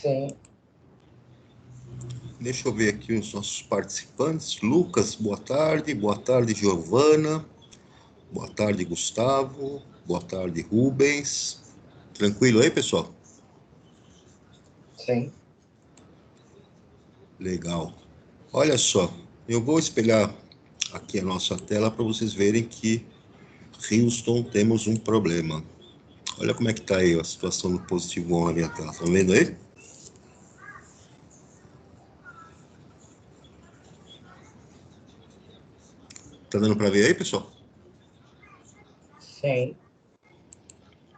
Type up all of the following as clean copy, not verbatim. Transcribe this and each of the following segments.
Sim. Deixa eu ver aqui os nossos participantes. Lucas, boa tarde. Boa tarde, Giovana. Boa tarde, Gustavo. Boa tarde, Rubens. Tranquilo aí, pessoal? Sim. Legal. Olha só, eu vou espelhar aqui a nossa tela para vocês verem que Houston temos um problema. Olha como é que está aí a situação do positivo 1 na minha tela. Estão vendo aí? Tá dando para ver aí, pessoal? Sim.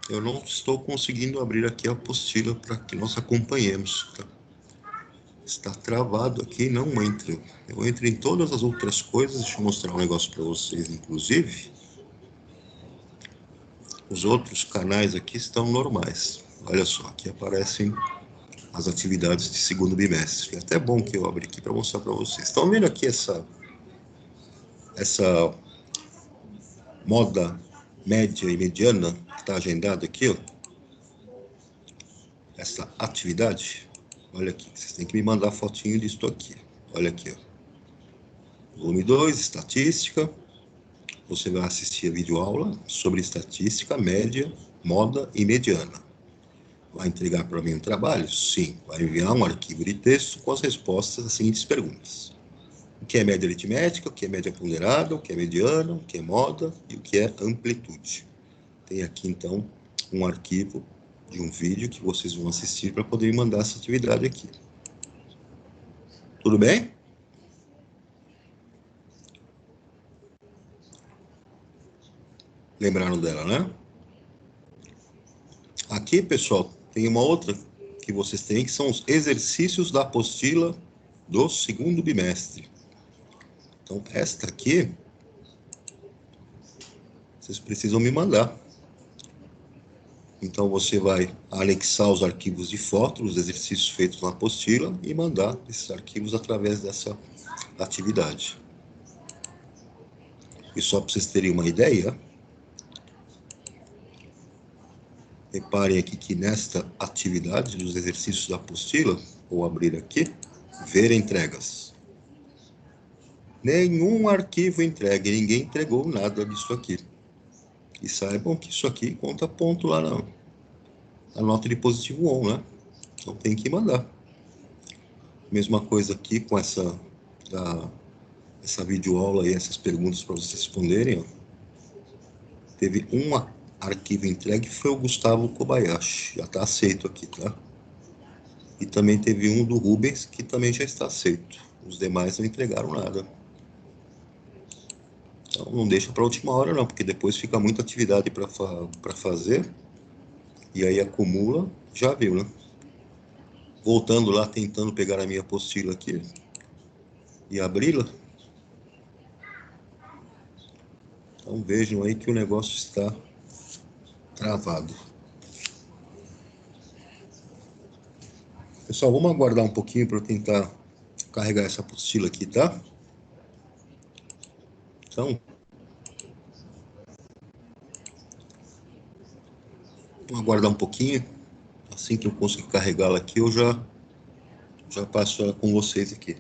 Eu não estou conseguindo abrir aqui a apostila para que nós acompanhemos. Tá? Está travado aqui, não entra. Eu entro em todas as outras coisas. Deixa eu mostrar um negócio para vocês, inclusive. Os outros canais aqui estão normais. Olha só, aqui aparecem as atividades de segundo bimestre. É até bom que eu abri aqui para mostrar para vocês. Estão vendo aqui essa moda média e mediana que está agendada aqui, ó? Essa atividade. Olha aqui, vocês têm que me mandar fotinho disso aqui. Olha aqui, ó. Volume 2, estatística. Você vai assistir a videoaula sobre estatística, média, moda e mediana. Vai entregar para mim um trabalho? Sim. Vai enviar um arquivo de texto com as respostas às seguintes perguntas. O que é média aritmética, o que é média ponderada, o que é mediana, o que é moda e o que é amplitude. Tem aqui, então, um arquivo de um vídeo que vocês vão assistir para poder me mandar essa atividade aqui. Tudo bem? Lembraram dela, né? Aqui, pessoal, tem uma outra que vocês têm, que são os exercícios da apostila do segundo bimestre. Então, esta aqui, vocês precisam me mandar. Então, você vai anexar os arquivos de foto, os exercícios feitos na apostila, e mandar esses arquivos através dessa atividade. E só para vocês terem uma ideia, reparem aqui que nesta atividade dos exercícios da apostila, vou abrir aqui, ver entregas. Nenhum arquivo entregue, ninguém entregou nada disso aqui. E saibam que isso aqui conta ponto lá na nota de positivo 1, né? Então tem que mandar. Mesma coisa aqui com essa videoaula e essas perguntas para vocês responderem. Ó. Teve um arquivo entregue, foi o Gustavo Kobayashi. Já está aceito aqui, tá? E também teve um do Rubens, que também já está aceito. Os demais não entregaram nada. Então não deixa para a última hora não, porque depois fica muita atividade para fazer. E aí acumula, já viu, né? Voltando lá, tentando pegar a minha apostila aqui e abri-la. Então vejam aí que o negócio está travado. Pessoal, vamos aguardar um pouquinho para eu tentar carregar essa apostila aqui, tá? Então, vamos aguardar um pouquinho. Assim que eu conseguir carregá-la aqui, eu já passo ela com vocês aqui.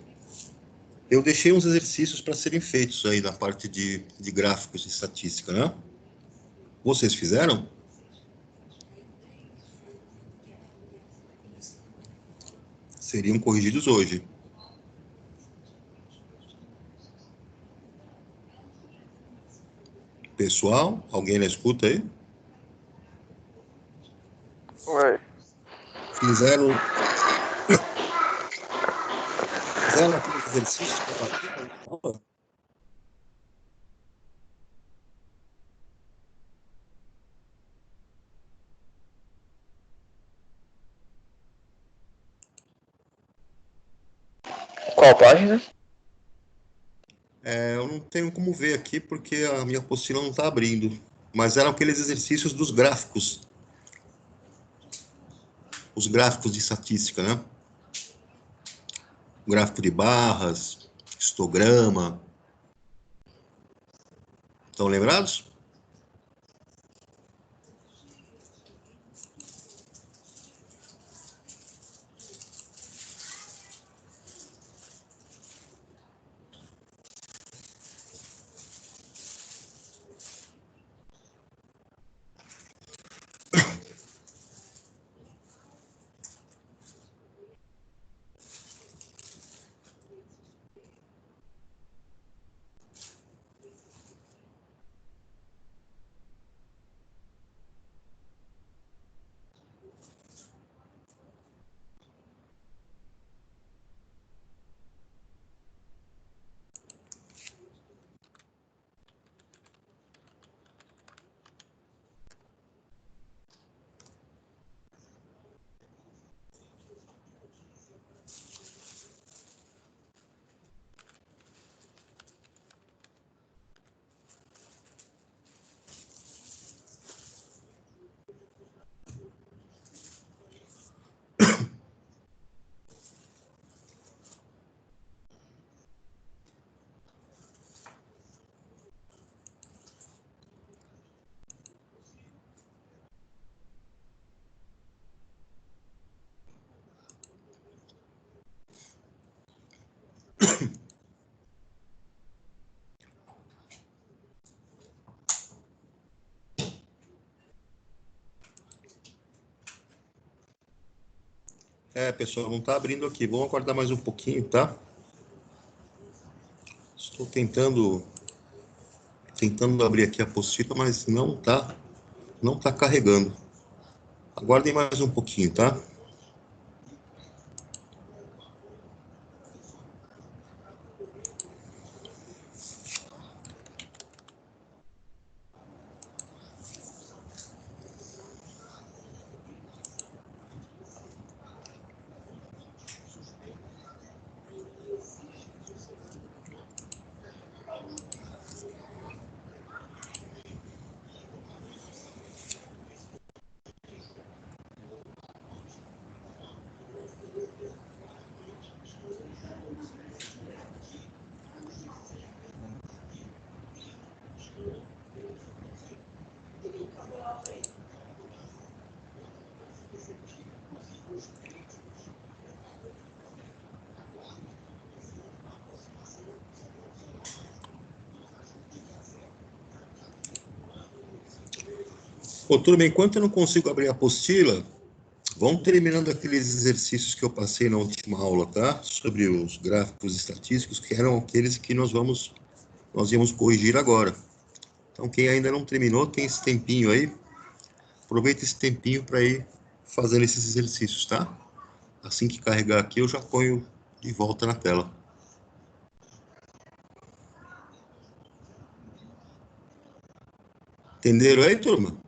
Eu deixei uns exercícios para serem feitos aí na parte de gráficos de estatística, né? Vocês fizeram? Seriam corrigidos hoje. Pessoal, alguém na escuta aí? Oi. Fizeram aqueles exercícios que eu bati na aula? Qual página? Eu não tenho como ver aqui porque a minha apostila não está abrindo. Mas eram aqueles exercícios dos gráficos. Os gráficos de estatística, né? Gráfico de barras, histograma. Estão lembrados? Pessoal, não está abrindo aqui. Vamos aguardar mais um pouquinho, tá? Estou tentando abrir aqui a apostila, mas não tá carregando. Aguardem mais um pouquinho, tá? Ô, turma, enquanto eu não consigo abrir a apostila, vão terminando aqueles exercícios que eu passei na última aula, tá? Sobre os gráficos estatísticos, que eram aqueles que nós íamos corrigir agora. Então, quem ainda não terminou, tem esse tempinho aí. Aproveita esse tempinho para ir fazendo esses exercícios, tá? Assim que carregar aqui, eu já ponho de volta na tela. Entenderam aí, turma?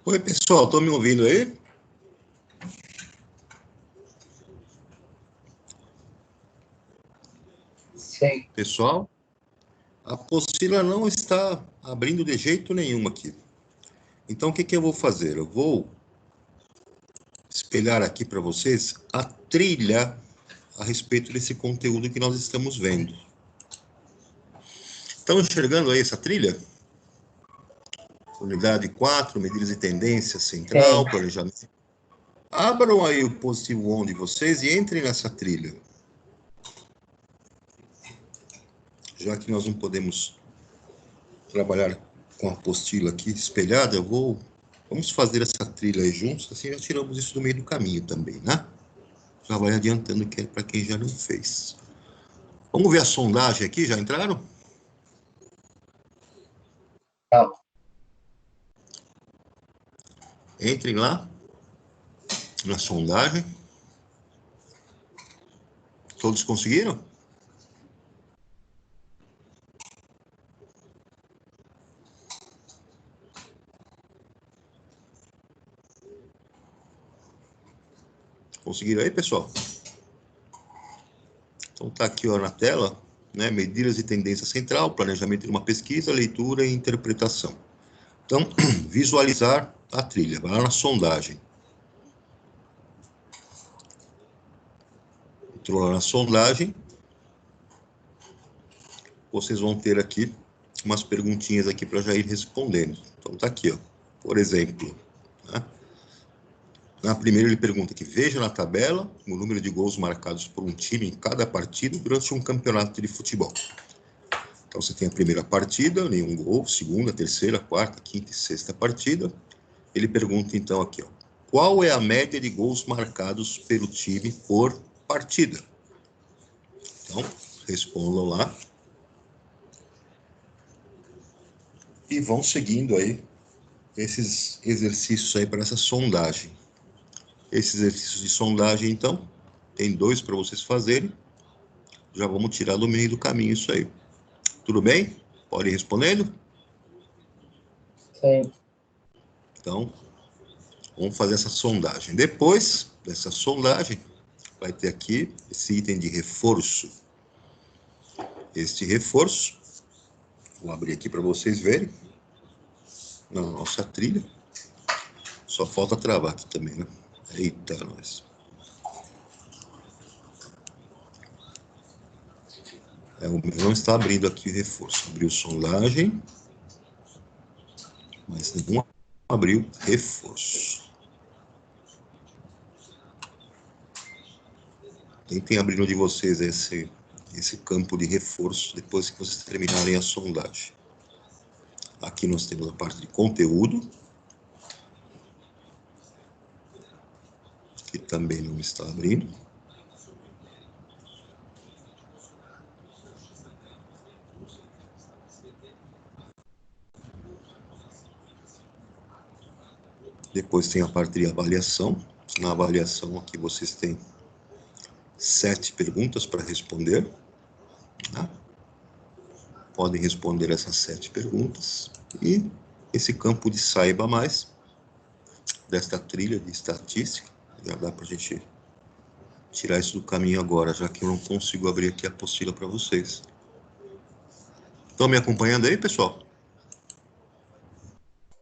Oi, pessoal, estão me ouvindo aí? Sim. Pessoal, a apostila não está abrindo de jeito nenhum aqui. Então, o que eu vou fazer? Eu vou espelhar aqui para vocês a trilha a respeito desse conteúdo que nós estamos vendo. Estão enxergando aí essa trilha? Unidade 4, medidas de tendência central, Sim. planejamento. Abram aí o positivo on de vocês e entrem nessa trilha. Já que nós não podemos trabalhar com a apostila aqui espelhada, vamos fazer essa trilha aí juntos, assim já tiramos isso do meio do caminho também, né? Já vai adiantando que é para quem já não fez. Vamos ver a sondagem aqui, já entraram? Não. Entrem lá na sondagem. Todos conseguiram? Conseguiram aí, pessoal? Então tá aqui, ó, na tela, né? Medidas de tendência central, planejamento de uma pesquisa, leitura e interpretação. Então, visualizar a trilha. Vai lá na sondagem. Entrou lá na sondagem. Vocês vão ter aqui umas perguntinhas aqui para já ir respondendo. Então tá aqui, ó. Por exemplo, né? Na primeira ele pergunta aqui, veja na tabela o número de gols marcados por um time em cada partida durante um campeonato de futebol. Então você tem a primeira partida, nenhum gol, segunda, terceira, quarta, quinta e sexta partida. Ele pergunta então aqui, ó, qual é a média de gols marcados pelo time por partida? Então, respondam lá. E vão seguindo aí esses exercícios aí para essa sondagem. Esses exercícios de sondagem, então, tem 2 para vocês fazerem. Já vamos tirar do meio do caminho isso aí. Tudo bem? Podem ir respondendo? Sim. Então, vamos fazer essa sondagem. Depois dessa sondagem, vai ter aqui esse item de reforço. Este reforço, vou abrir aqui para vocês verem, na nossa trilha. Só falta travar aqui também, né? Eita, nós. O meu não está abrindo aqui o reforço. Abriu sondagem, mas não abriu reforço. Tentem abrir no de vocês esse campo de reforço depois que vocês terminarem a sondagem. Aqui nós temos a parte de conteúdo, que também não está abrindo. Depois tem a parte de avaliação. Na avaliação aqui vocês têm 7 perguntas para responder. Tá? Podem responder essas 7 perguntas. E esse campo de saiba mais, desta trilha de estatística, já dá para a gente tirar isso do caminho agora, já que eu não consigo abrir aqui a apostila para vocês. Estão me acompanhando aí, pessoal?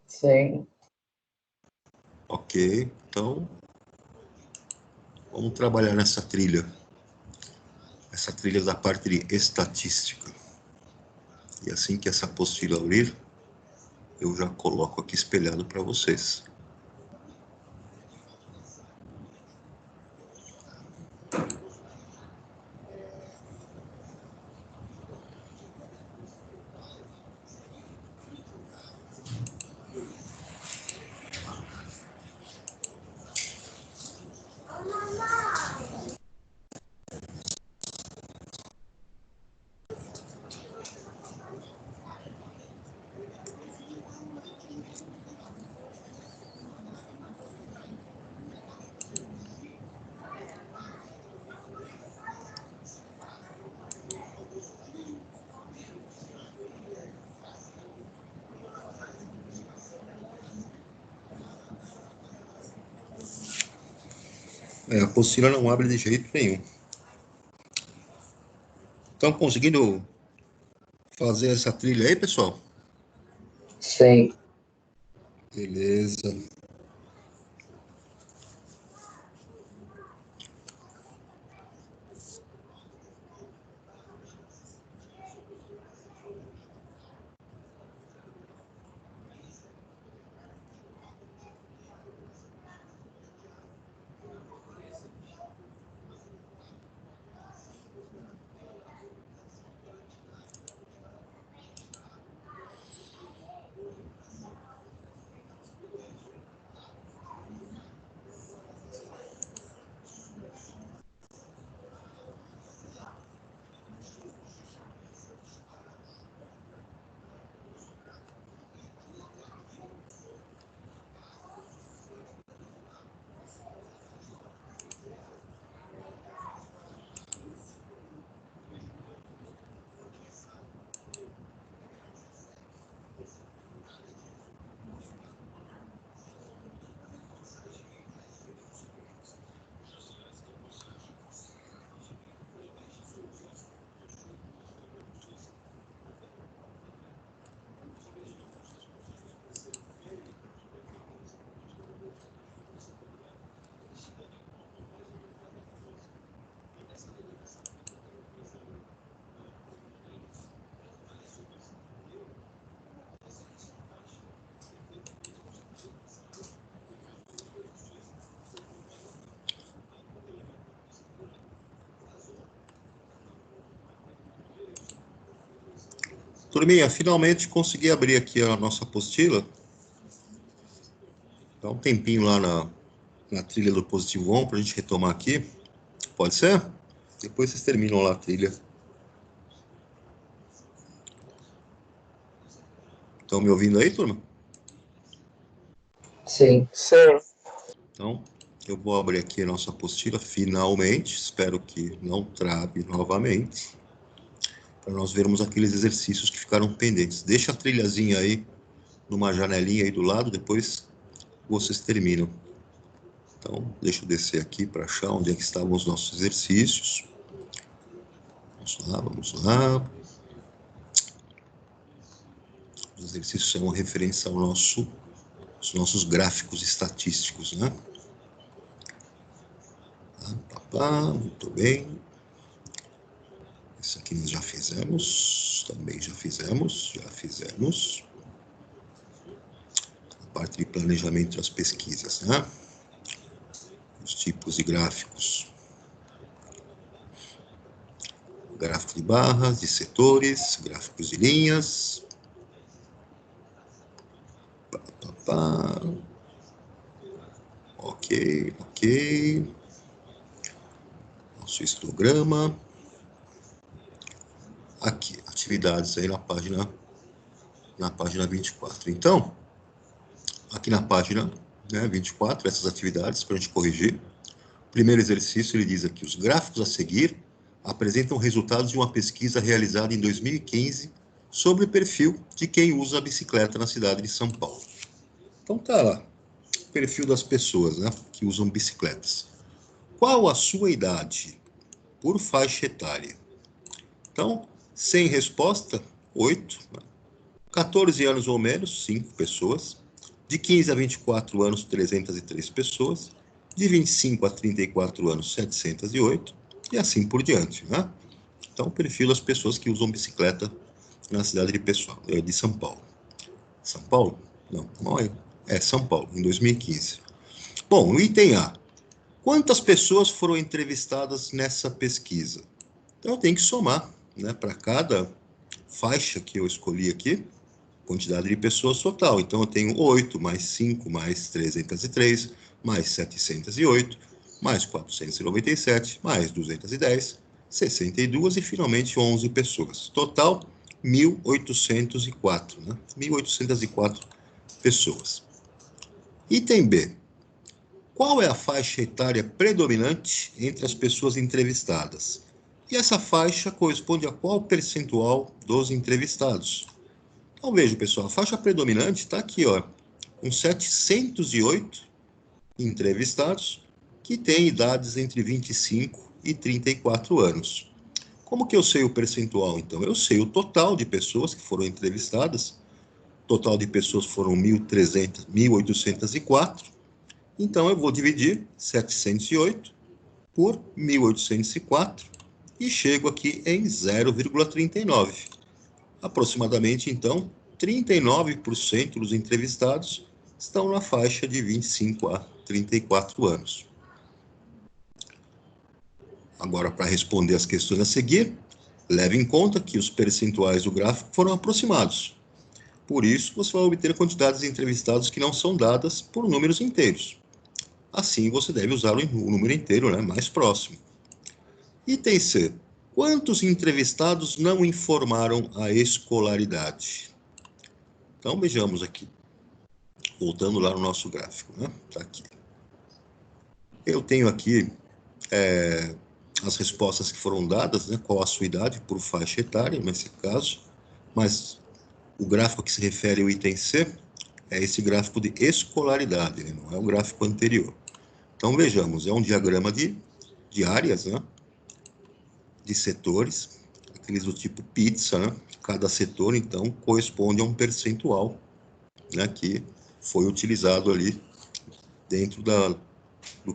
Sim. Ok, então vamos trabalhar nessa trilha. Essa trilha da parte de estatística. E assim que essa apostila abrir, eu já coloco aqui espelhado para vocês. A apostila não abre de jeito nenhum. Estão conseguindo fazer essa trilha aí, pessoal? Sim. Beleza. Turminha, finalmente consegui abrir aqui a nossa apostila. Dá um tempinho lá na trilha do Positivo On para a gente retomar aqui. Pode ser? Depois vocês terminam lá a trilha. Estão me ouvindo aí, turma? Sim. Sim. Então, eu vou abrir aqui a nossa apostila, finalmente. Espero que não trave novamente. Para nós vermos aqueles exercícios que ficaram pendentes. Deixa a trilhazinha aí, numa janelinha aí do lado, depois vocês terminam. Então, deixa eu descer aqui para achar onde é que estavam os nossos exercícios. Vamos lá. Os exercícios são referência aos nossos gráficos estatísticos, né? Muito bem. Isso aqui nós já fizemos. Também já fizemos. A parte de planejamento das pesquisas, né? Os tipos de gráficos. Gráfico de barras, de setores, gráficos de linhas. Ok. Nosso histograma. Aqui, atividades aí na página 24. Então, aqui na página 24, essas atividades para a gente corrigir. Primeiro exercício, ele diz aqui, os gráficos a seguir apresentam resultados de uma pesquisa realizada em 2015 sobre o perfil de quem usa a bicicleta na cidade de São Paulo. Então tá lá, o perfil das pessoas, né, que usam bicicletas. Qual a sua idade por faixa etária? Então, sem resposta, 8. 14 anos ou menos, 5 pessoas. De 15 a 24 anos, 303 pessoas. De 25 a 34 anos, 708. E assim por diante, né? Então, o perfil das pessoas que usam bicicleta na cidade de São Paulo. São Paulo? Não é. É São Paulo, em 2015. Bom, no item A. Quantas pessoas foram entrevistadas nessa pesquisa? Então, eu tenho que somar, né, para cada faixa que eu escolhi aqui, quantidade de pessoas total. Então, eu tenho 8, mais 5, mais 303, mais 708, mais 497, mais 210, 62 e, finalmente, 11 pessoas. Total, 1.804, né? 1.804 pessoas. Item B. Qual é a faixa etária predominante entre as pessoas entrevistadas? E essa faixa corresponde a qual percentual dos entrevistados? Então, veja, pessoal, a faixa predominante está aqui, ó, com 708 entrevistados que têm idades entre 25 e 34 anos. Como que eu sei o percentual, então? Eu sei o total de pessoas que foram entrevistadas. O total de pessoas foram 1.804. Então, eu vou dividir 708 por 1.804 e chego aqui em 0,39. Aproximadamente, então, 39% dos entrevistados estão na faixa de 25 a 34 anos. Agora, para responder as questões a seguir, leve em conta que os percentuais do gráfico foram aproximados. Por isso, você vai obter quantidades de entrevistados que não são dadas por números inteiros. Assim, você deve usar o número inteiro, né, mais próximo. Item C. Quantos entrevistados não informaram a escolaridade? Então, vejamos aqui. Voltando lá no nosso gráfico, né? Tá aqui. Eu tenho aqui as respostas que foram dadas, né? Qual a sua idade por faixa etária, nesse caso. Mas o gráfico que se refere ao item C é esse gráfico de escolaridade, né? Não é o gráfico anterior. Então, vejamos. É um diagrama de áreas, né? De setores, aqueles do tipo pizza, né? Cada setor, então, corresponde a um percentual, né? Que foi utilizado ali dentro do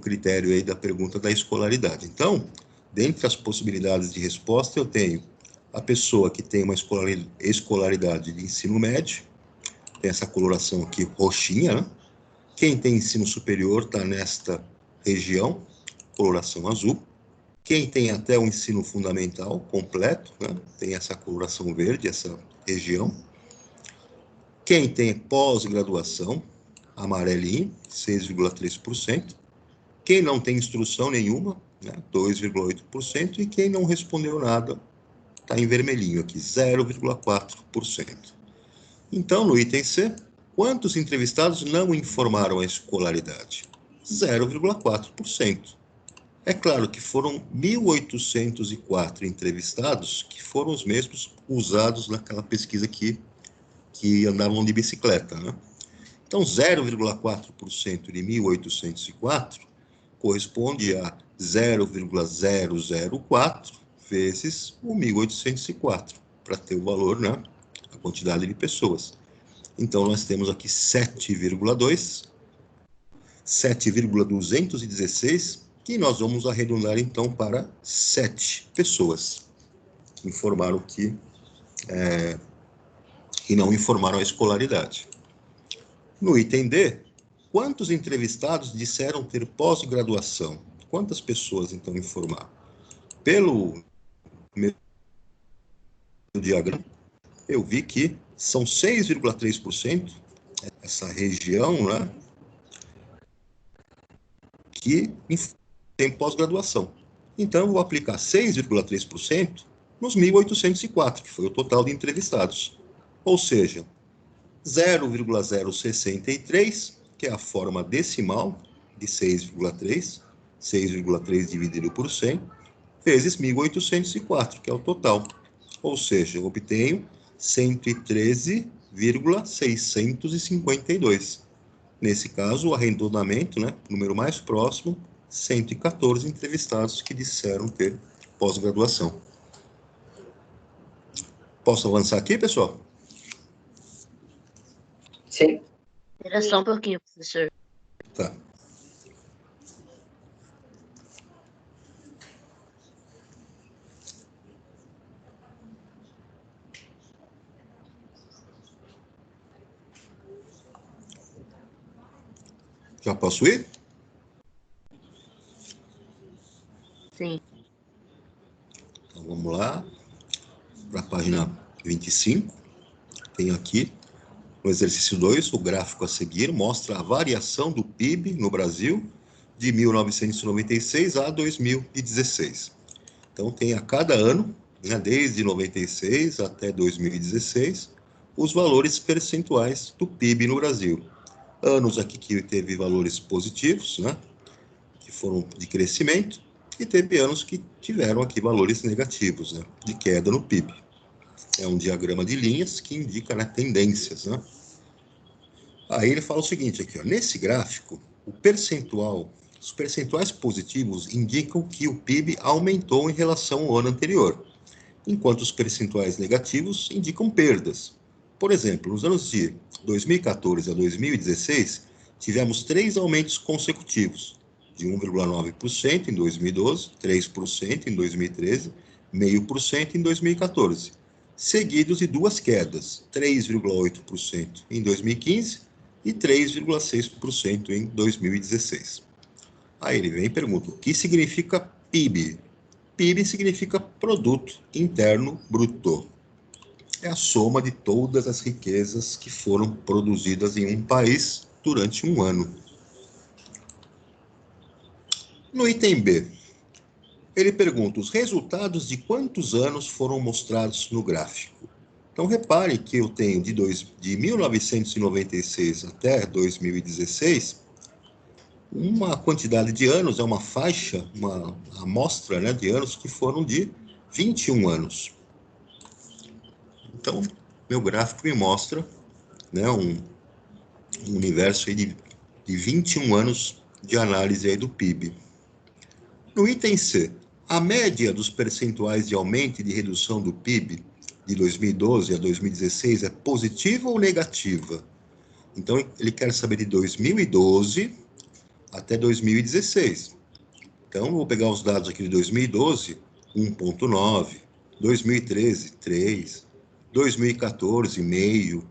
critério aí da pergunta da escolaridade. Então, dentre as possibilidades de resposta, eu tenho a pessoa que tem uma escolaridade de ensino médio, tem essa coloração aqui roxinha, né? Quem tem ensino superior está nesta região, coloração azul. Quem tem até o ensino fundamental completo, né? Tem essa coloração verde, essa região. Quem tem pós-graduação, amarelinho, 6,3%. Quem não tem instrução nenhuma, né, 2,8%. E quem não respondeu nada, está em vermelhinho aqui, 0,4%. Então, no item C, quantos entrevistados não informaram a escolaridade? 0,4%. É claro que foram 1.804 entrevistados, que foram os mesmos usados naquela pesquisa que andavam de bicicleta, né? Então, 0,4% de 1.804 corresponde a 0,004 vezes o 1.804, para ter o valor, né? A quantidade de pessoas. Então, nós temos aqui 7,216, que nós vamos arredondar, então, para 7 pessoas que informaram que não informaram a escolaridade. No item D, quantos entrevistados disseram ter pós-graduação? Quantas pessoas, então, informaram? Pelo meu diagrama, eu vi que são 6,3%, essa região, né, que tem pós-graduação. Então, eu vou aplicar 6,3% nos 1.804, que foi o total de entrevistados. Ou seja, 0,063, que é a forma decimal de 6,3, 6,3 dividido por 100, vezes 1.804, que é o total. Ou seja, eu obtenho 113,652. Nesse caso, o arredondamento, né, número mais próximo, 114 entrevistados que disseram ter pós-graduação. Posso avançar aqui, pessoal? Sim. Espera só um pouquinho, professor. Tá. Já posso ir? Sim. Então, vamos lá para a página 25. Tem aqui, no exercício 2, o gráfico a seguir mostra a variação do PIB no Brasil de 1996 a 2016. Então, tem a cada ano, né, desde 96 até 2016, os valores percentuais do PIB no Brasil. Anos aqui que teve valores positivos, né, que foram de crescimento, e teve anos que tiveram aqui valores negativos, né, de queda no PIB. É um diagrama de linhas que indica, né, tendências, né? Aí ele fala o seguinte aqui, ó, nesse gráfico, os percentuais positivos indicam que o PIB aumentou em relação ao ano anterior, enquanto os percentuais negativos indicam perdas. Por exemplo, nos anos de 2014 a 2016, tivemos 3 aumentos consecutivos, de 1,9% em 2012, 3% em 2013, 0,5% em 2014, seguidos de 2 quedas, 3,8% em 2015 e 3,6% em 2016. Aí ele vem e pergunta, o que significa PIB? PIB significa Produto Interno Bruto. É a soma de todas as riquezas que foram produzidas em um país durante um ano. No item B, ele pergunta os resultados de quantos anos foram mostrados no gráfico. Então, repare que eu tenho de 1996 até 2016, uma quantidade de anos, é uma faixa, uma amostra, né, de anos que foram de 21 anos. Então, meu gráfico me mostra, né, um universo aí de 21 anos de análise aí do PIB. No item C, a média dos percentuais de aumento e de redução do PIB de 2012 a 2016 é positiva ou negativa? Então, ele quer saber de 2012 até 2016. Então, eu vou pegar os dados aqui de 2012, 1,9, 2013, 3, 2014, meio,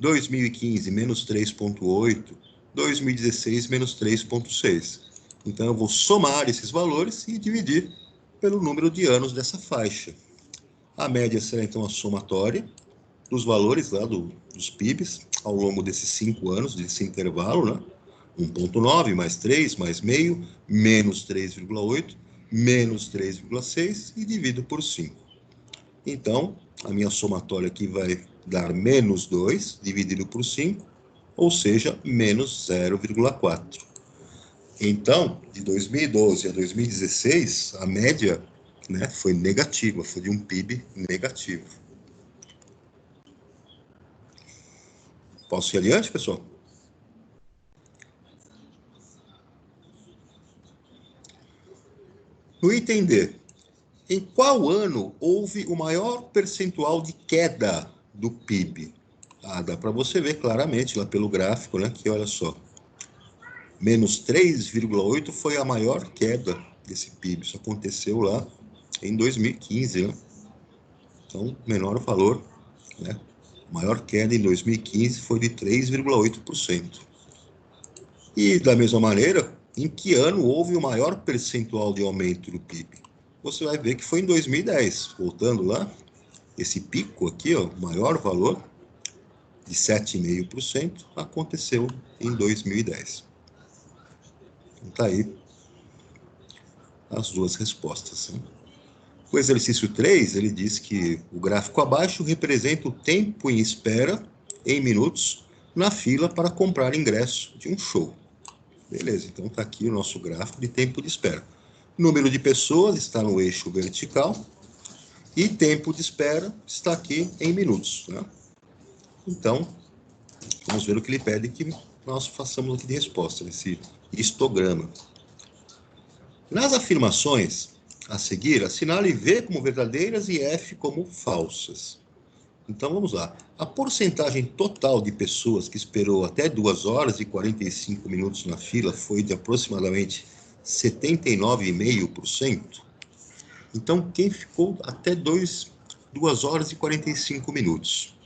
2015, menos 3,8, 2016, menos 3,6. Então, eu vou somar esses valores e dividir pelo número de anos dessa faixa. A média será, então, a somatória dos valores lá dos PIBs ao longo desses 5 anos, desse intervalo, né? 1,9 mais 3 mais meio, menos 3,8, menos 3,6 e divido por 5. Então, a minha somatória aqui vai dar menos 2 dividido por 5, ou seja, menos 0,4. Então, de 2012 a 2016, a média, né, foi negativa, foi de um PIB negativo. Posso ir adiante, pessoal? No item D, em qual ano houve o maior percentual de queda do PIB? Dá para você ver claramente lá pelo gráfico, né, que olha só, menos 3,8 foi a maior queda desse PIB. Isso aconteceu lá em 2015, né? Então, menor valor, né? A maior queda em 2015 foi de 3,8%. E, da mesma maneira, em que ano houve o maior percentual de aumento do PIB? Você vai ver que foi em 2010. Voltando lá, esse pico aqui, ó, o maior valor, de 7,5%, aconteceu em 2010. Então, tá aí as duas respostas. Né? O exercício 3, ele diz que o gráfico abaixo representa o tempo em espera, em minutos, na fila para comprar ingresso de um show. Beleza, então está aqui o nosso gráfico de tempo de espera. Número de pessoas está no eixo vertical e tempo de espera está aqui em minutos. Né? Então, vamos ver o que ele pede que nós façamos aqui de resposta, esse histograma. Nas afirmações a seguir, assinale V como verdadeiras e F como falsas. Então, vamos lá. A porcentagem total de pessoas que esperou até 2 horas e 45 minutos na fila foi de aproximadamente 79,5%. Então, quem ficou até 2 horas e 45 minutos?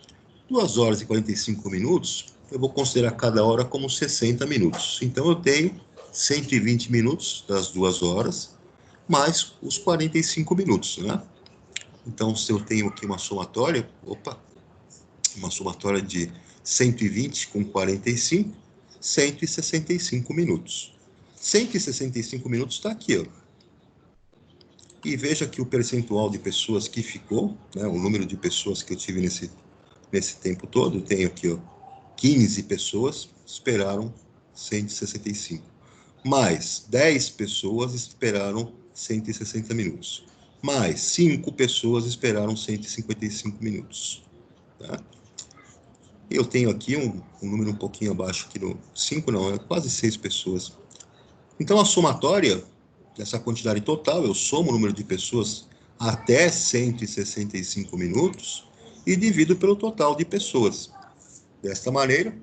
2 horas e 45 minutos, eu vou considerar cada hora como 60 minutos. Então, eu tenho 120 minutos das 2 horas, mais os 45 minutos, né? Então, se eu tenho aqui uma somatória, uma somatória de 120 com 45, 165 minutos. 165 minutos está aqui, ó. E veja que o percentual de pessoas que ficou, né, o número de pessoas que eu tive nesse tempo todo, eu tenho aqui, ó, 15 pessoas esperaram 165. Mais 10 pessoas esperaram 160 minutos. Mais 5 pessoas esperaram 155 minutos. Tá? Eu tenho aqui um número um pouquinho abaixo, aqui no 5 não, é quase 6 pessoas. Então, a somatória dessa quantidade total, eu somo o número de pessoas até 165 minutos e divido pelo total de pessoas. Desta maneira,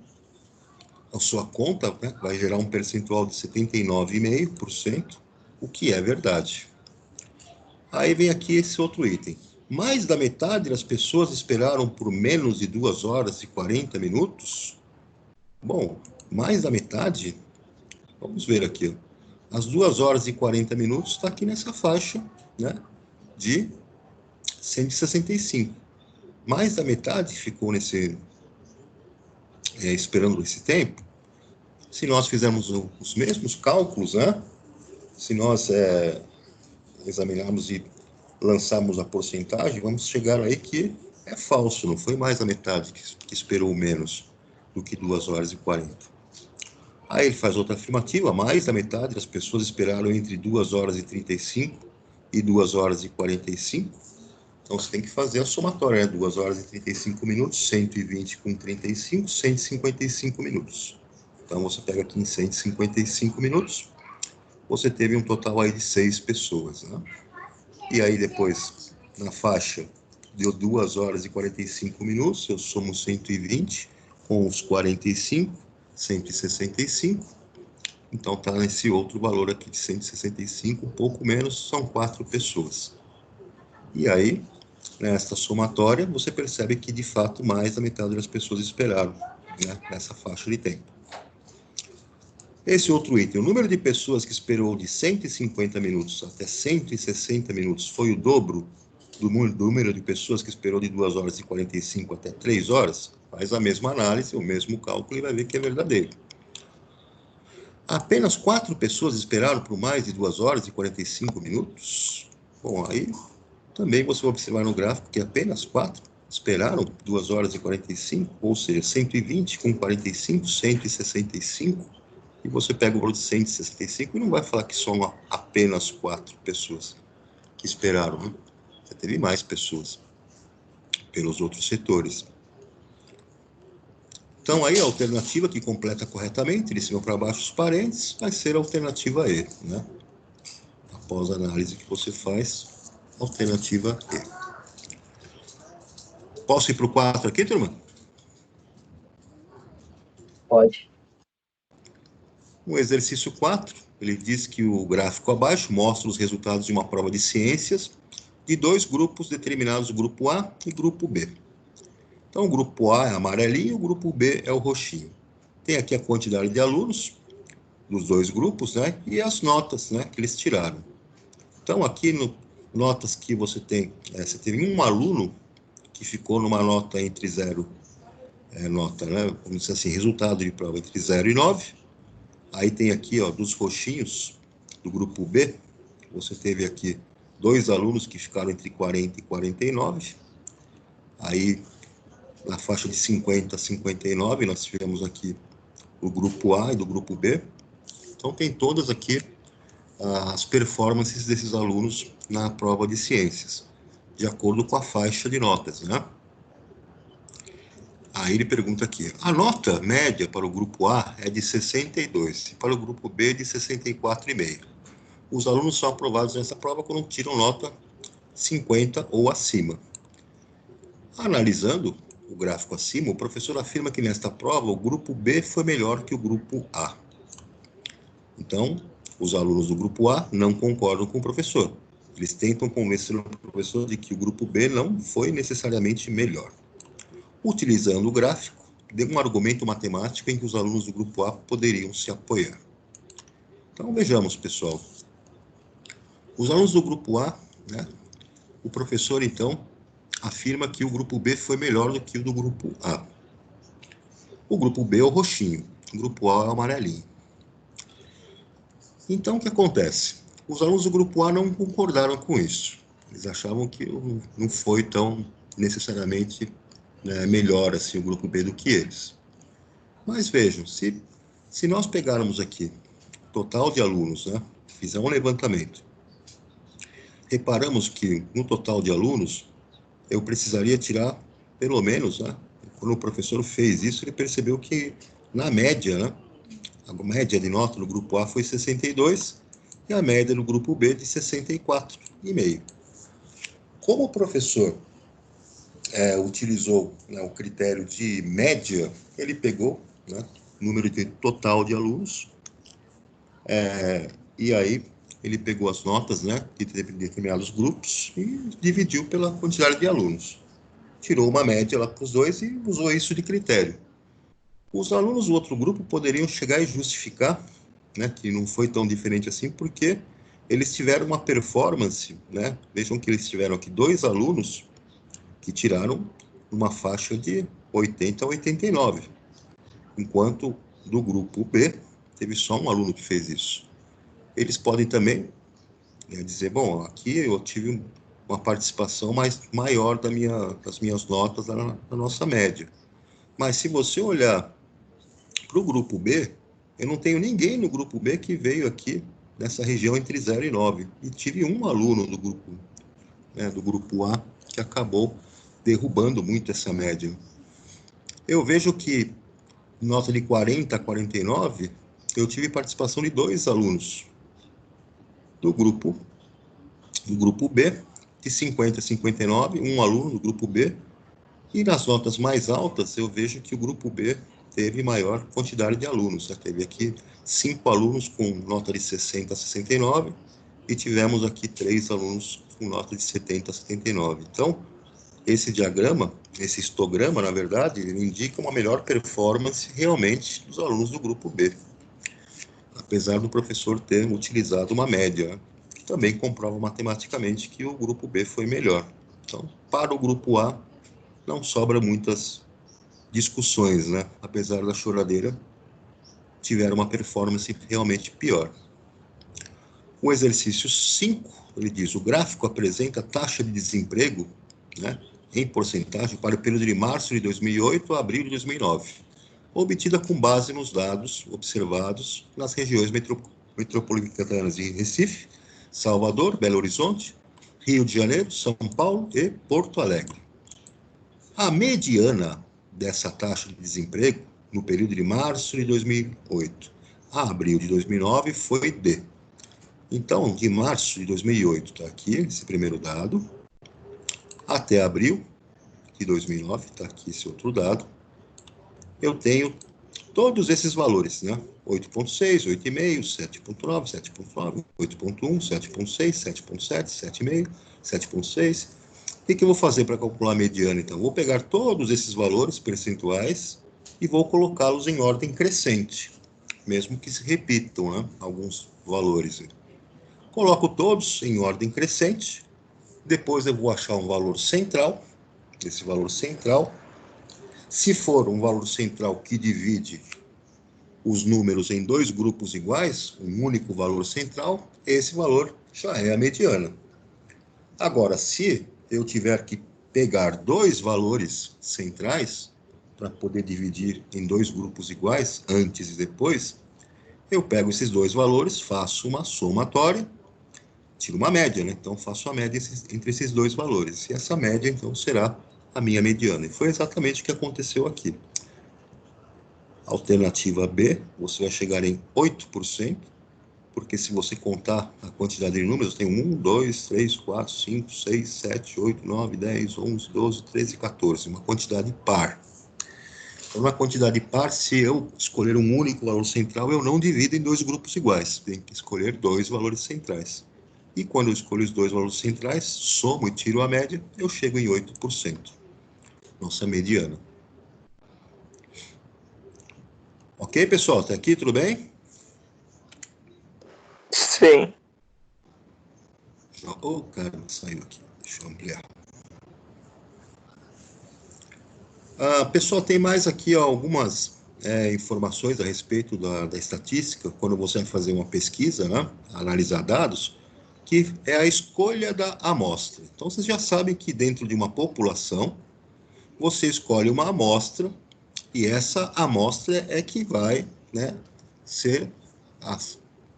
a sua conta, né, vai gerar um percentual de 79,5%, o que é verdade. Aí vem aqui esse outro item. Mais da metade das pessoas esperaram por menos de 2 horas e 40 minutos? Bom, mais da metade? Vamos ver aqui. Ó. As 2 horas e 40 minutos está aqui nessa faixa, né, de 165. Mais da metade ficou esperando esse tempo. Se nós fizermos os mesmos cálculos, né, se nós examinarmos e lançarmos a porcentagem, vamos chegar aí que é falso, não foi mais da metade que esperou menos do que 2 horas e 40. Aí ele faz outra afirmativa, mais da metade das pessoas esperaram entre 2 horas e 35 e 2 horas e 45. Então você tem que fazer a somatória, né? 2 horas e 35 minutos, 120 com 35, 155 minutos. Então você pega aqui em 155 minutos, você teve um total aí de 6 pessoas, né? E aí depois, na faixa, deu 2 horas e 45 minutos, eu somo 120 com os 45, 165. Então está nesse outro valor aqui de 165, um pouco menos, são 4 pessoas. E aí, nesta somatória, você percebe que de fato mais da metade das pessoas esperaram, né, nessa faixa de tempo. Esse outro item, o número de pessoas que esperou de 150 minutos até 160 minutos foi o dobro? do número de pessoas que esperou de 2 horas e 45 até 3 horas, faz a mesma análise, o mesmo cálculo e vai ver que é verdadeiro. Apenas 4 pessoas esperaram por mais de 2 horas e 45 minutos? Bom, aí também você vai observar no gráfico que apenas 4 esperaram 2 horas e 45, ou seja, 120 com 45, 165, e você pega o valor de 165 e não vai falar que são apenas 4 pessoas que esperaram, né? Já teve mais pessoas pelos outros setores. Então, aí a alternativa que completa corretamente, de cima para baixo os parênteses, vai ser a alternativa E, né? Após a análise que você faz, alternativa E. Posso ir para o 4 aqui, turma? Pode. No exercício 4, ele diz que o gráfico abaixo mostra os resultados de uma prova de ciências de 2 grupos determinados, grupo A e grupo B. Então, o grupo A é amarelinho, o grupo B é o roxinho. Tem aqui a quantidade de alunos dos 2 grupos, né? E as notas, né, que eles tiraram. Então, aqui no notas que você tem, você teve um aluno que ficou numa nota entre 0, nota, né? Vamos dizer assim, resultado de prova entre 0 e 9. Aí tem aqui, ó, dos roxinhos, do grupo B, você teve aqui 2 alunos que ficaram entre 40 e 49. Aí, na faixa de 50 a 59, nós tivemos aqui o grupo A e do grupo B. Então, tem todas aqui as performances desses alunos na prova de ciências, de acordo com a faixa de notas, né? Aí ele pergunta aqui, a nota média para o grupo A é de 62 e para o grupo B de 64,5. Os alunos são aprovados nessa prova quando tiram nota 50 ou acima. Analisando o gráfico acima, o professor afirma que nesta prova o grupo B foi melhor que o grupo A. Então, os alunos do grupo A não concordam com o professor. Eles tentam convencer o professor de que o grupo B não foi necessariamente melhor. Utilizando o gráfico, dê um argumento matemático em que os alunos do grupo A poderiam se apoiar. Então, vejamos, pessoal. Os alunos do grupo A, né, o professor, então, afirma que o grupo B foi melhor do que o do grupo A. O grupo B é o roxinho, o grupo A é o amarelinho. Então, o que acontece? Os alunos do grupo A não concordaram com isso. Eles achavam que não foi tão necessariamente, né, melhor assim o grupo B do que eles. Mas vejam, se nós pegarmos aqui o total de alunos, né, fizermos um levantamento, reparamos que no total de alunos, eu precisaria tirar pelo menos, né, quando o professor fez isso, ele percebeu que na média, né, a média de nota no grupo A foi 62 e a média no grupo B de 64,5. Como o professor utilizou, né, o critério de média, ele pegou, né, número de total de alunos, e aí ele pegou as notas, né, de determinados grupos e dividiu pela quantidade de alunos. Tirou uma média lá para os dois e usou isso de critério. Os alunos do outro grupo poderiam chegar e justificar, né, que não foi tão diferente assim, porque eles tiveram uma performance, né, vejam que eles tiveram aqui 2 alunos que tiraram uma faixa de 80 a 89, enquanto do grupo B teve só um aluno que fez isso. Eles podem também, né, dizer, bom, aqui eu tive uma participação maior das minhas notas na nossa média. Mas se você olhar para o grupo B, eu não tenho ninguém no grupo B que veio aqui nessa região entre 0 e 9. E tive um aluno do grupo, né, do grupo A que acabou derrubando muito essa média. Eu vejo que nota de 40 a 49, eu tive participação de 2 alunos do grupo B, de 50 a 59, um aluno do grupo B, e nas notas mais altas eu vejo que o grupo B teve maior quantidade de alunos. Já teve aqui 5 alunos com nota de 60 a 69 e tivemos aqui 3 alunos com nota de 70 a 79. Então, esse diagrama, esse histograma, na verdade, ele indica uma melhor performance realmente dos alunos do grupo B, apesar do professor ter utilizado uma média, que também comprova matematicamente que o grupo B foi melhor. Então, para o grupo A, não sobra muitas discussões, né? Apesar da choradeira, tiveram uma performance realmente pior. O exercício 5, ele diz, o gráfico apresenta a taxa de desemprego, né, em porcentagem para o período de março de 2008 a abril de 2009, obtida com base nos dados observados nas regiões metropolitanas de Recife, Salvador, Belo Horizonte, Rio de Janeiro, São Paulo e Porto Alegre. A mediana dessa taxa de desemprego no período de março de 2008 a abril de 2009 foi de... Então, de março de 2008, está aqui esse primeiro dado, até abril de 2009, está aqui esse outro dado, eu tenho todos esses valores, né? 8.6, 8,5, 7.9, 7.9, 8.1, 7.6, 7.7, 7,5, 7.6. O que eu vou fazer para calcular a mediana, então? Vou pegar todos esses valores percentuais e vou colocá-los em ordem crescente, mesmo que se repitam, né, alguns valores. Coloco todos em ordem crescente, depois eu vou achar um valor central, esse valor central. Se for um valor central que divide os números em dois grupos iguais, um único valor central, esse valor já é a mediana. Agora, se eu tiver que pegar dois valores centrais para poder dividir em dois grupos iguais, antes e depois, eu pego esses dois valores, faço uma somatória, tiro uma média, né? Então, faço a média entre esses dois valores. E essa média, então, será a minha mediana. E foi exatamente o que aconteceu aqui. Alternativa B, você vai chegar em 8%, porque se você contar a quantidade de números, tem 1, 2, 3, 4, 5, 6, 7, 8, 9, 10, 11, 12, 13, 14, uma quantidade par. Então, na quantidade par, se eu escolher um único valor central, eu não divido em dois grupos iguais, tem que escolher dois valores centrais. E quando eu escolho os dois valores centrais, somo e tiro a média, eu chego em 8%. Nossa mediana. Ok, pessoal? Até aqui, tudo bem? Sim. Oh, cara, saiu aqui. Deixa eu ampliar. Pessoal, tem mais aqui algumas informações a respeito da estatística, quando você vai fazer uma pesquisa, né, analisar dados, que é a escolha da amostra. Então, vocês já sabem que dentro de uma população, você escolhe uma amostra, e essa amostra é que vai, né, ser...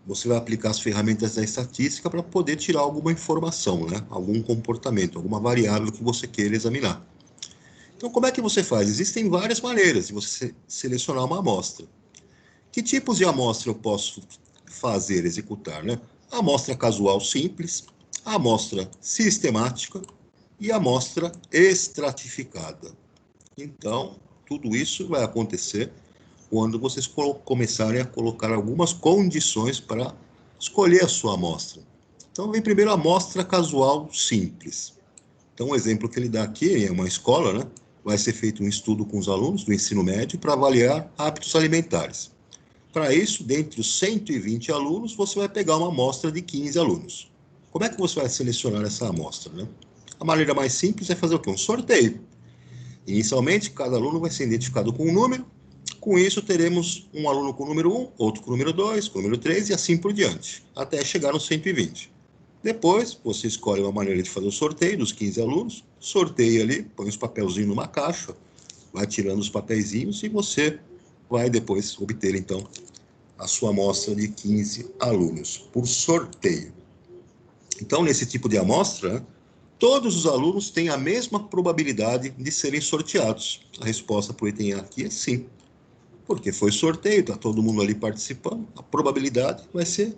Você vai aplicar as ferramentas da estatística para poder tirar alguma informação, né, algum comportamento, alguma variável que você queira examinar. Então, como é que você faz? Existem várias maneiras de você selecionar uma amostra. Que tipos de amostra eu posso fazer, executar, né? A amostra casual simples, a amostra sistemática e a amostra estratificada. Então, tudo isso vai acontecer quando vocês começarem a colocar algumas condições para escolher a sua amostra. Então, vem primeiro a amostra casual simples. Então, o exemplo que ele dá aqui é uma escola, né? Vai ser feito um estudo com os alunos do ensino médio para avaliar hábitos alimentares. Para isso, dentre os 120 alunos, você vai pegar uma amostra de 15 alunos. Como é que você vai selecionar essa amostra, né? A maneira mais simples é fazer o quê? Um sorteio. Inicialmente, cada aluno vai ser identificado com um número. Com isso, teremos um aluno com o número 1, outro com o número 2, com o número 3 e assim por diante, até chegar nos 120. Depois, você escolhe uma maneira de fazer o sorteio dos 15 alunos, sorteia ali, põe os papelzinhos numa caixa, vai tirando os papeizinhos e você vai depois obter, então, a sua amostra de 15 alunos, por sorteio. Então, nesse tipo de amostra, todos os alunos têm a mesma probabilidade de serem sorteados. A resposta para o item A aqui é sim. Porque foi sorteio, está todo mundo ali participando, a probabilidade vai ser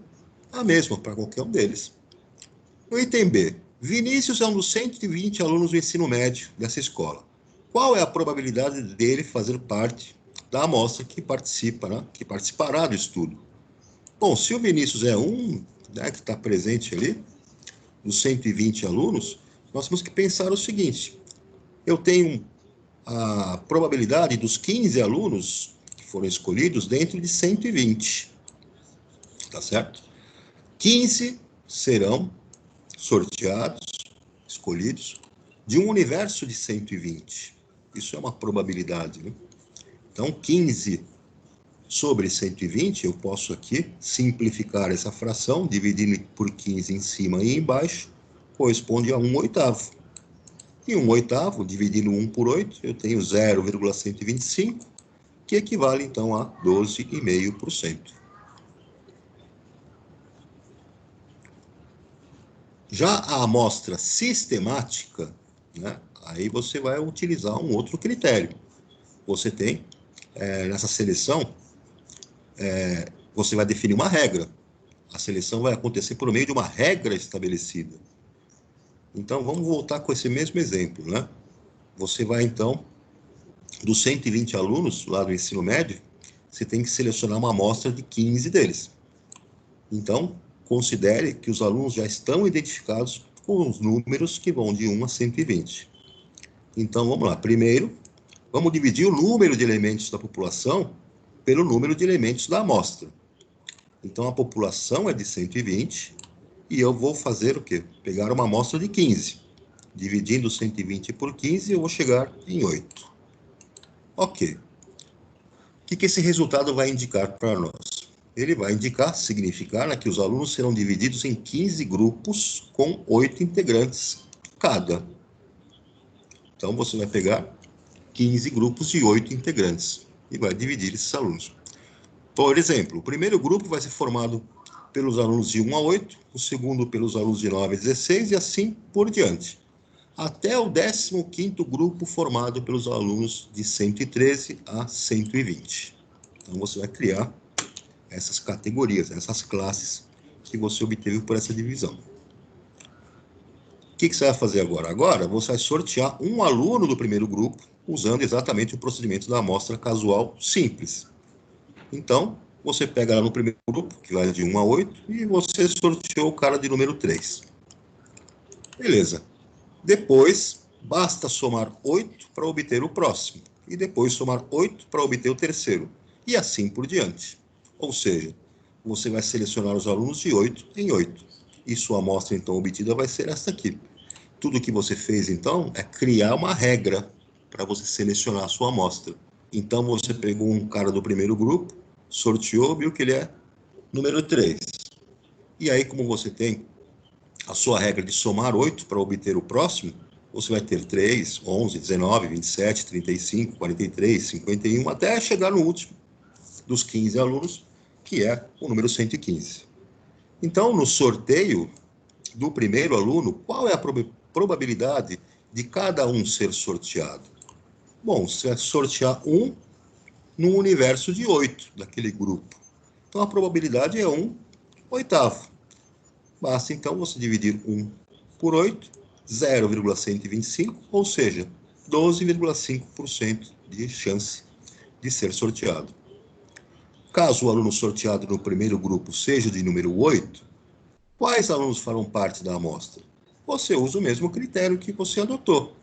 a mesma para qualquer um deles. No item B, Vinícius é um dos 120 alunos do ensino médio dessa escola. Qual é a probabilidade dele fazer parte da amostra que participa, né, que participará do estudo? Bom, se o Vinícius é um, né, que está presente ali, dos 120 alunos, nós temos que pensar o seguinte: eu tenho a probabilidade dos 15 alunos que foram escolhidos dentro de 120, tá certo? 15 serão sorteados, escolhidos, de um universo de 120. Isso é uma probabilidade, né? Então, 15 sobre 120, eu posso aqui simplificar essa fração, dividindo por 15 em cima e embaixo, corresponde a 1/8. E 1/8, dividindo 1 por 8, eu tenho 0,125, que equivale, então, a 12,5%. Já a amostra sistemática, né, aí você vai utilizar um outro critério. Você tem, nessa seleção, você vai definir uma regra. A seleção vai acontecer por meio de uma regra estabelecida. Então, vamos voltar com esse mesmo exemplo, né? Você vai, então, dos 120 alunos lá do ensino médio, você tem que selecionar uma amostra de 15 deles. Então, considere que os alunos já estão identificados com os números que vão de 1 a 120. Então, vamos lá. Primeiro, vamos dividir o número de elementos da população pelo número de elementos da amostra. Então, a população é de 120 e eu vou fazer o quê? Pegar uma amostra de 15. Dividindo 120 por 15, eu vou chegar em 8. Ok. O que esse resultado vai indicar para nós? Ele vai indicar, significar, né, que os alunos serão divididos em 15 grupos com 8 integrantes cada. Então, você vai pegar 15 grupos de 8 integrantes e vai dividir esses alunos. Por exemplo, o primeiro grupo vai ser formado pelos alunos de 1 a 8, o segundo pelos alunos de 9 a 16 e assim por diante. Até o 15º grupo formado pelos alunos de 113 a 120. Então, você vai criar essas categorias, essas classes que você obteve por essa divisão. O que você vai fazer agora? Agora, você vai sortear um aluno do primeiro grupo, usando exatamente o procedimento da amostra casual simples. Então, você pega lá no primeiro grupo, que vai de 1 a 8, e você sorteou o cara de número 3. Beleza. Depois, basta somar 8 para obter o próximo, e depois somar 8 para obter o terceiro, e assim por diante. Ou seja, você vai selecionar os alunos de 8 em 8. E sua amostra, então, obtida vai ser essa aqui. Tudo que você fez, então, é criar uma regra para você selecionar a sua amostra. Então, você pegou um cara do primeiro grupo, sorteou, viu que ele é número 3. E aí, como você tem a sua regra de somar 8 para obter o próximo, você vai ter 3, 11, 19, 27, 35, 43, 51, até chegar no último dos 15 alunos, que é o número 115. Então, no sorteio do primeiro aluno, qual é a probabilidade de cada um ser sorteado? Bom, você vai sortear um num universo de 8 daquele grupo. Então, a probabilidade é 1/8. Basta, então, você dividir 1 por 8, 0,125, ou seja, 12,5% de chance de ser sorteado. Caso o aluno sorteado no primeiro grupo seja de número 8, quais alunos farão parte da amostra? Você usa o mesmo critério que você adotou.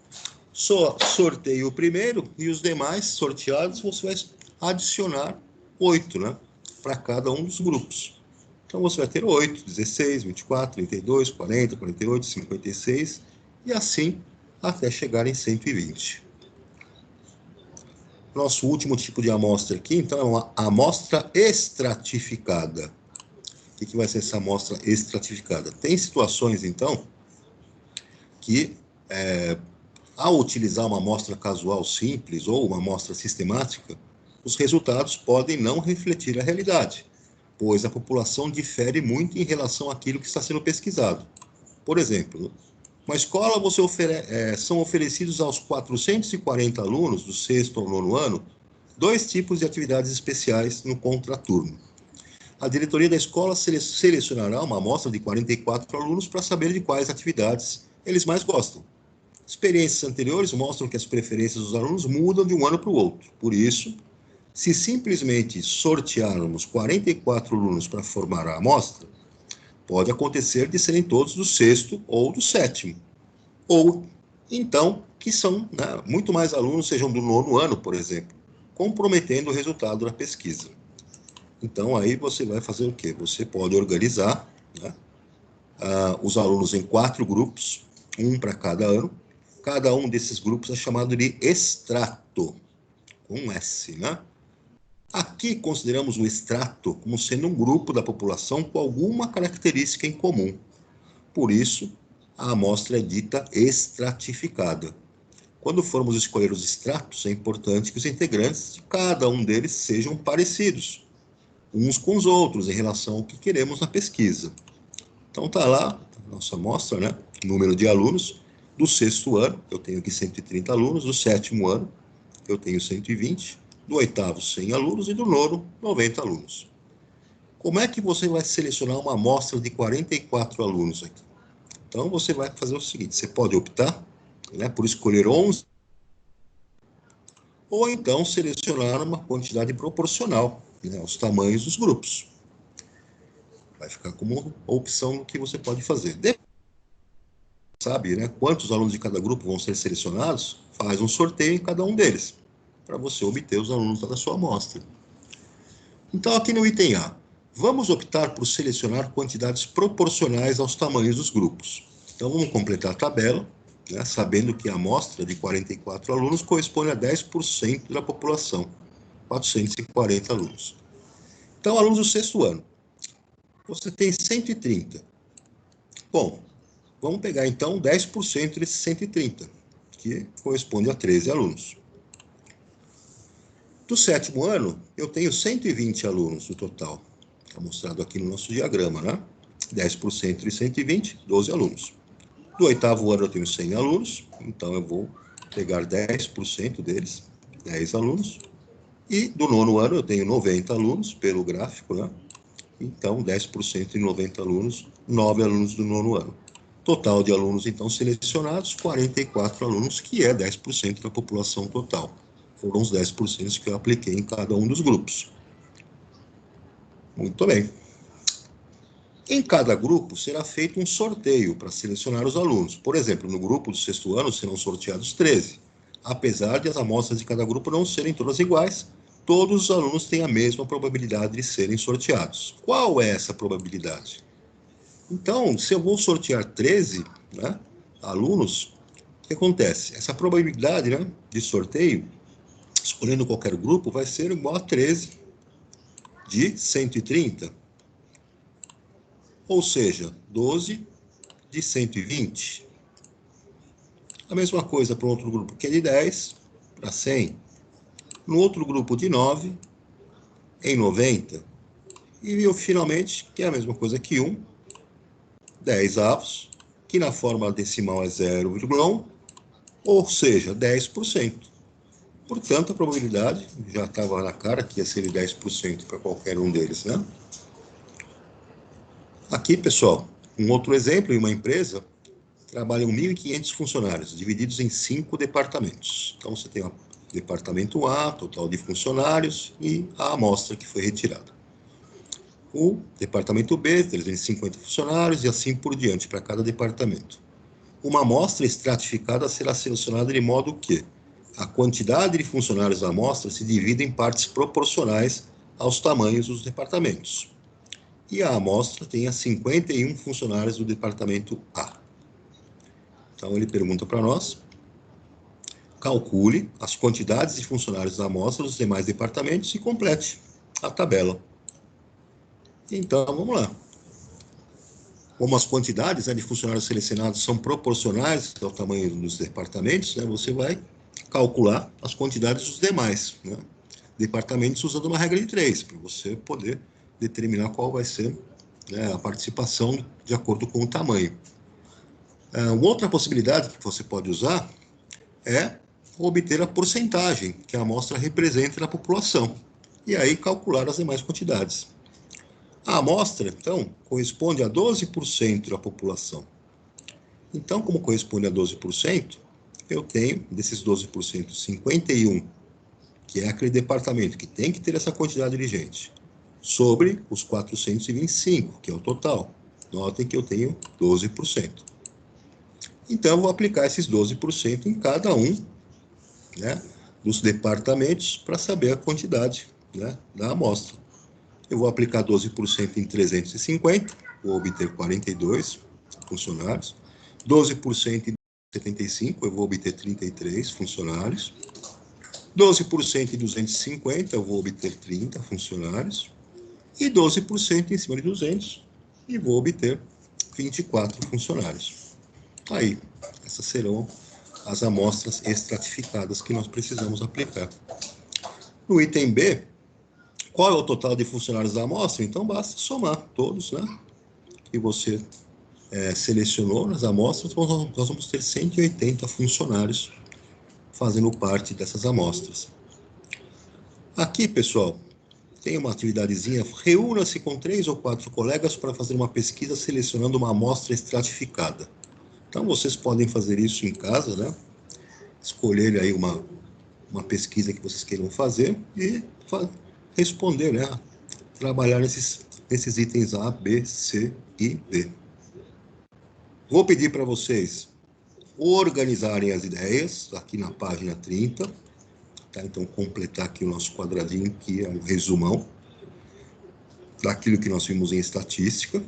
Só sorteia o primeiro e os demais sorteados você vai adicionar 8, né, para cada um dos grupos. Então, você vai ter 8, 16, 24, 32, 40, 48, 56 e assim até chegar em 120. Nosso último tipo de amostra aqui, então, é uma amostra estratificada. O que vai ser essa amostra estratificada? Tem situações, então, que, ao utilizar uma amostra casual simples ou uma amostra sistemática, os resultados podem não refletir a realidade, pois a população difere muito em relação àquilo que está sendo pesquisado. Por exemplo, uma escola são oferecidos aos 440 alunos do 6º ao 9º ano 2 tipos de atividades especiais no contraturno. A diretoria da escola selecionará uma amostra de 44 alunos para saber de quais atividades eles mais gostam. Experiências anteriores mostram que as preferências dos alunos mudam de um ano para o outro. Por isso, se simplesmente sortearmos 44 alunos para formar a amostra, pode acontecer de serem todos do 6º ou do 7º. Ou, então, que são, né, muito mais alunos sejam do 9º ano, por exemplo, comprometendo o resultado da pesquisa. Então, aí você vai fazer o quê? Você pode organizar, né, os alunos em 4 grupos, um para cada ano. cada um desses grupos é chamado de extrato, com um S, né? Aqui consideramos o extrato como sendo um grupo da população com alguma característica em comum. Por isso, a amostra é dita estratificada. Quando formos escolher os extratos, é importante que os integrantes de cada um deles sejam parecidos, uns com os outros, em relação ao que queremos na pesquisa. Então, está lá a nossa amostra, né? Número de alunos. Do 6º ano, eu tenho aqui 130 alunos. Do 7º ano, eu tenho 120. Do 8º, 100 alunos. E do 9º, 90 alunos. Como é que você vai selecionar uma amostra de 44 alunos aqui? Então, você vai fazer o seguinte, você pode optar, né, por escolher 11, ou então selecionar uma quantidade proporcional, né, aos tamanhos dos grupos. Vai ficar como opção que você pode fazer. Sabe, né, quantos alunos de cada grupo vão ser selecionados, faz um sorteio em cada um deles, para você obter os alunos da sua amostra. Então, aqui no item A, vamos optar por selecionar quantidades proporcionais aos tamanhos dos grupos. Então, vamos completar a tabela, né, sabendo que a amostra de 44 alunos corresponde a 10% da população, 440 alunos. Então, alunos do 6º ano, você tem 130. Bom, vamos pegar, então, 10% desses 130, que corresponde a 13 alunos. Do 7º ano, eu tenho 120 alunos no total. Está mostrado aqui no nosso diagrama, né? 10% de 120, 12 alunos. Do 8º ano, eu tenho 100 alunos, então eu vou pegar 10% deles, 10 alunos. E do 9º ano, eu tenho 90 alunos, pelo gráfico, né? Então, 10% de 90 alunos, 9 alunos do 9º ano. Total de alunos, então, selecionados, 44 alunos, que é 10% da população total. Foram os 10% que eu apliquei em cada um dos grupos. Muito bem. Em cada grupo, será feito um sorteio para selecionar os alunos. Por exemplo, no grupo do 6º ano, serão sorteados 13. Apesar de as amostras de cada grupo não serem todas iguais, todos os alunos têm a mesma probabilidade de serem sorteados. Qual é essa probabilidade? Então, se eu vou sortear 13, né, alunos, o que acontece? Essa probabilidade, né, de sorteio, escolhendo qualquer grupo, vai ser igual a 13 de 130. Ou seja, 12 de 120. A mesma coisa para outro grupo que é de 10 para 100. No outro grupo de 9 em 90. E eu, finalmente, que é a mesma coisa que 1, 10 avos, que na forma decimal é 0,1, ou seja, 10%. Portanto, a probabilidade já estava na cara que ia ser de 10% para qualquer um deles, né? Aqui, pessoal, um outro exemplo, em uma empresa, trabalham 1.500 funcionários, divididos em 5 departamentos. Então, você tem o departamento A, total de funcionários, e a amostra que foi retirada. O departamento B, 350 funcionários, e assim por diante, para cada departamento. Uma amostra estratificada será selecionada de modo que a quantidade de funcionários da amostra se divide em partes proporcionais aos tamanhos dos departamentos. E a amostra tenha 51 funcionários do departamento A. Então, ele pergunta para nós, calcule as quantidades de funcionários da amostra dos demais departamentos e complete a tabela. Então, vamos lá. Como as quantidades, né, de funcionários selecionados são proporcionais ao tamanho dos departamentos, né, você vai calcular as quantidades dos demais, né, departamentos usando uma regra de 3, para você poder determinar qual vai ser, né, a participação de acordo com o tamanho. Uma outra possibilidade que você pode usar é obter a porcentagem que a amostra representa na população, e aí calcular as demais quantidades. A amostra, então, corresponde a 12% da população. Então, como corresponde a 12%, eu tenho, desses 12%, 51, que é aquele departamento que tem que ter essa quantidade de gente, sobre os 425, que é o total. Notem que eu tenho 12%. Então, eu vou aplicar esses 12% em cada um, né, dos departamentos para saber a quantidade, né, da amostra. Eu vou aplicar 12% em 350, vou obter 42 funcionários. 12% em 75, eu vou obter 33 funcionários. 12% de 250, eu vou obter 30 funcionários. E 12% em cima de 200, e vou obter 24 funcionários. Aí, essas serão as amostras estratificadas que nós precisamos aplicar. No item B, qual é o total de funcionários da amostra? Então, basta somar todos, né? Que você selecionou nas amostras, nós vamos ter 180 funcionários fazendo parte dessas amostras. Aqui, pessoal, tem uma atividadezinha, reúna-se com 3 ou 4 colegas para fazer uma pesquisa selecionando uma amostra estratificada. Então, vocês podem fazer isso em casa, né? Escolher aí uma pesquisa que vocês queiram fazer e responder, né? Trabalhar nesses itens A, B, C e D. Vou pedir para vocês organizarem as ideias aqui na página 30. Tá? Então, completar aqui o nosso quadradinho, que é um resumão daquilo que nós vimos em estatística.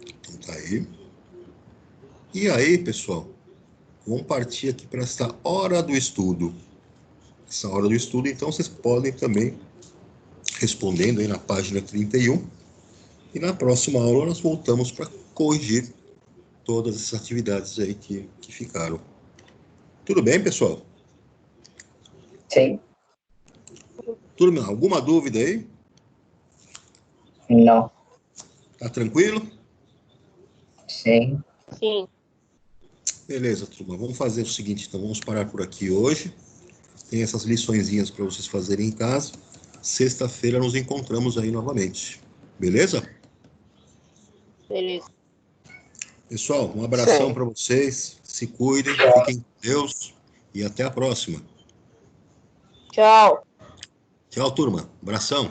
Então, tá aí. E aí, pessoal, vamos partir aqui para essa hora do estudo. Essa hora do estudo, então, vocês podem também respondendo aí na página 31. E na próxima aula nós voltamos para corrigir todas essas atividades aí que ficaram. Tudo bem, pessoal? Sim. Turma, alguma dúvida aí? Não. Tá tranquilo? Sim. Sim. Beleza, turma. Vamos fazer o seguinte, então. Vamos parar por aqui hoje. Tem essas liçõezinhas para vocês fazerem em casa. Sexta-feira nos encontramos aí novamente. Beleza? Beleza. Pessoal, um abração para vocês. Se cuidem, fiquem com Deus e até a próxima. Tchau. Tchau, turma. Abração.